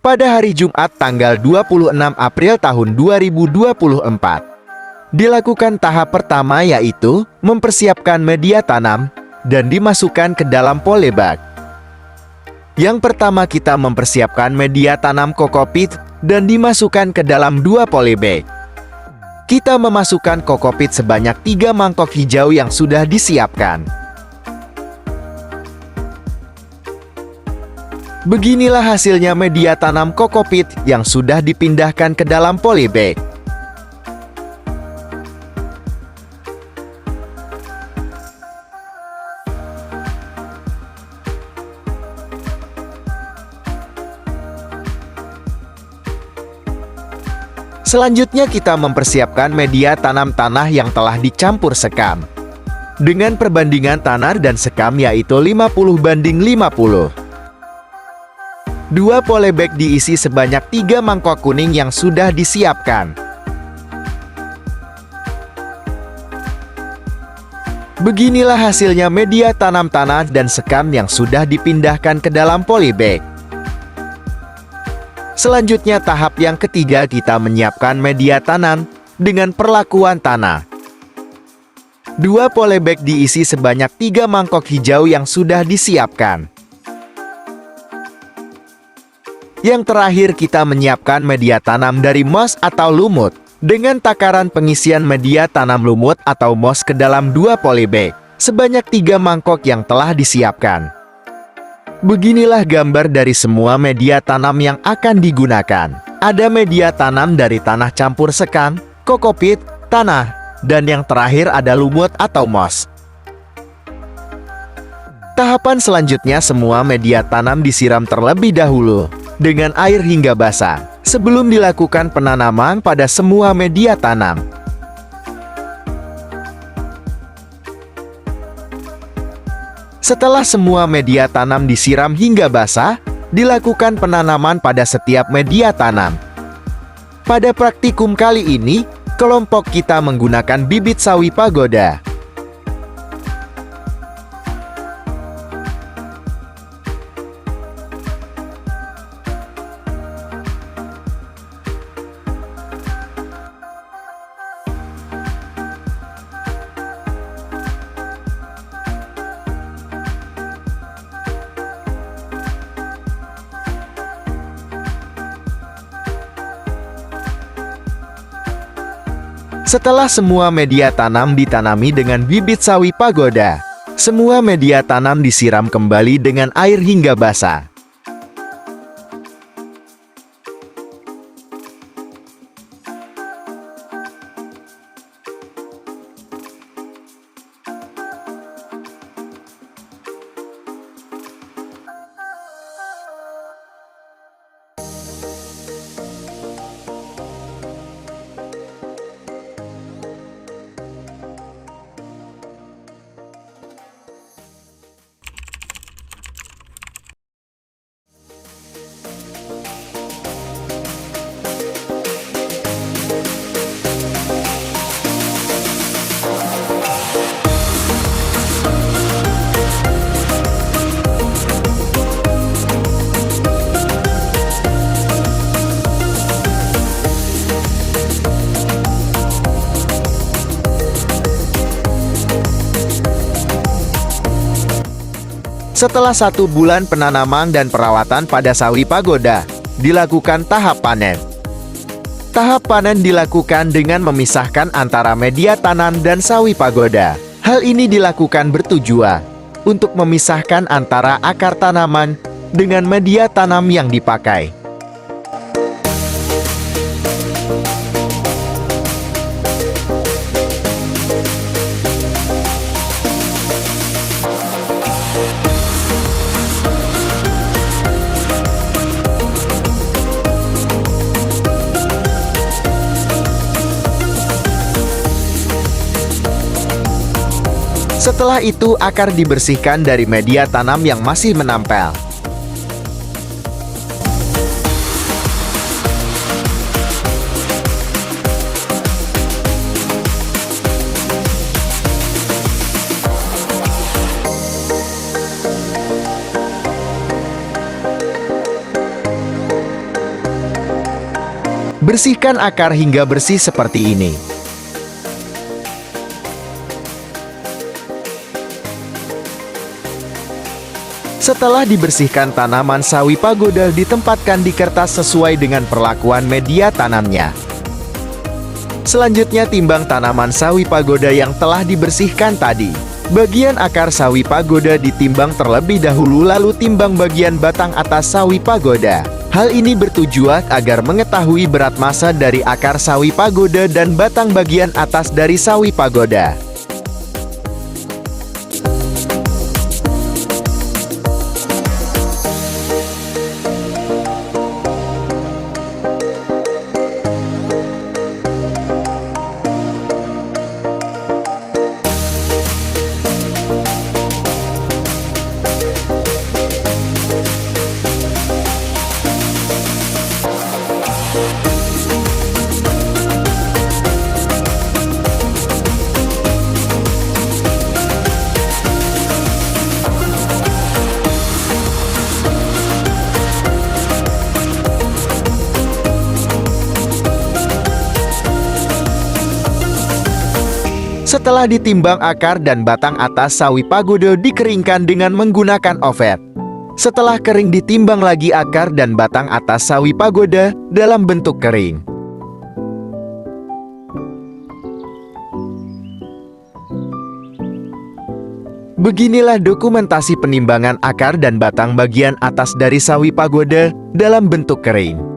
Pada hari Jumat tanggal 26 April tahun 2024, dilakukan tahap pertama yaitu mempersiapkan media tanam dan dimasukkan ke dalam polybag. Yang pertama kita mempersiapkan media tanam kokopit dan dimasukkan ke dalam 2 polybag. Kita memasukkan kokopit sebanyak 3 mangkok hijau yang sudah disiapkan. Beginilah hasilnya media tanam kokopit yang sudah dipindahkan ke dalam polybag. Selanjutnya kita mempersiapkan media tanam tanah yang telah dicampur sekam. Dengan perbandingan tanah dan sekam yaitu 50:50. 2 polybag diisi sebanyak 3 mangkok kuning yang sudah disiapkan. Beginilah hasilnya media tanam tanah dan sekam yang sudah dipindahkan ke dalam polybag. Selanjutnya tahap yang ketiga kita menyiapkan media tanam dengan perlakuan tanah. 2 polybag diisi sebanyak 3 mangkok hijau yang sudah disiapkan. Yang terakhir kita menyiapkan media tanam dari moss atau lumut dengan takaran pengisian media tanam lumut atau moss ke dalam 2 polybag sebanyak 3 mangkok yang telah disiapkan. Beginilah gambar dari semua media tanam yang akan digunakan. Ada media tanam dari tanah campur sekam, kokopit, tanah, dan yang terakhir ada lumut atau moss. Tahapan selanjutnya semua media tanam disiram terlebih dahulu dengan air hingga basah sebelum dilakukan penanaman pada semua media tanam. Setelah semua media tanam disiram hingga basah, dilakukan penanaman pada setiap media tanam. Pada praktikum kali ini, kelompok kita menggunakan bibit sawi pagoda. Setelah semua media tanam ditanami dengan bibit sawi pagoda, semua media tanam disiram kembali dengan air hingga basah. Setelah 1 bulan penanaman dan perawatan pada sawi pagoda, dilakukan tahap panen. Tahap panen dilakukan dengan memisahkan antara media tanam dan sawi pagoda. Hal ini dilakukan bertujuan untuk memisahkan antara akar tanaman dengan media tanam yang dipakai. Setelah itu akar dibersihkan dari media tanam yang masih menempel. Bersihkan akar hingga bersih seperti ini. Setelah dibersihkan, tanaman sawi pagoda ditempatkan di kertas sesuai dengan perlakuan media tanamnya. Selanjutnya, timbang tanaman sawi pagoda yang telah dibersihkan tadi. Bagian akar sawi pagoda ditimbang terlebih dahulu, lalu timbang bagian batang atas sawi pagoda. Hal ini bertujuan agar mengetahui berat massa dari akar sawi pagoda dan batang bagian atas dari sawi pagoda. Setelah ditimbang, akar dan batang atas sawi pagoda dikeringkan dengan menggunakan oven. Setelah kering, ditimbang lagi akar dan batang atas sawi pagoda dalam bentuk kering. Beginilah dokumentasi penimbangan akar dan batang bagian atas dari sawi pagoda dalam bentuk kering.